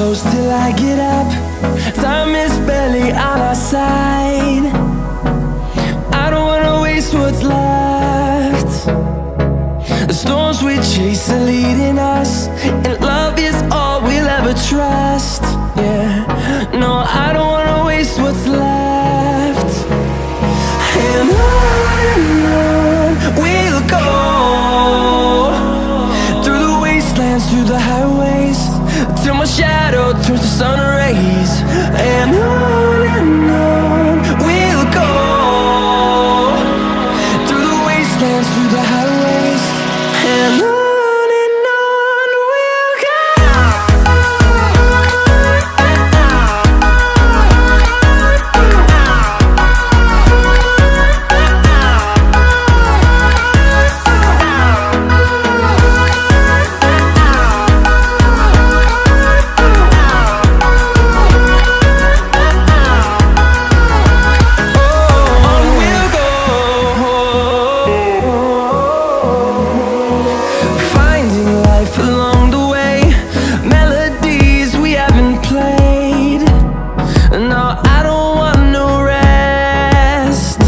close till I get up. Time is barely on our side. I don't wanna waste what's left. The storms we chase are leading us, and love is all we'll ever trust. Yeah, no, I don't wanna waste what's left. And on we'll go, through the wastelands, through the highways, till my shadow turns to sun rays. And on we'll go, through the wastelands, through the highways, and on we'll go. Along the way, melodies we haven't played. No, I don't want no rest.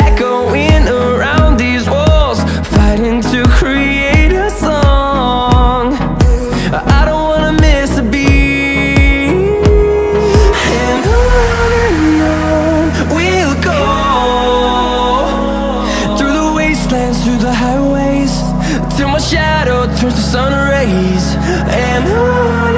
Echoing around these walls, fighting to create a song. I don't wanna miss a beat. And on we'll go, through the wastelands, through the highways, till my shadow turns to sun rays. And on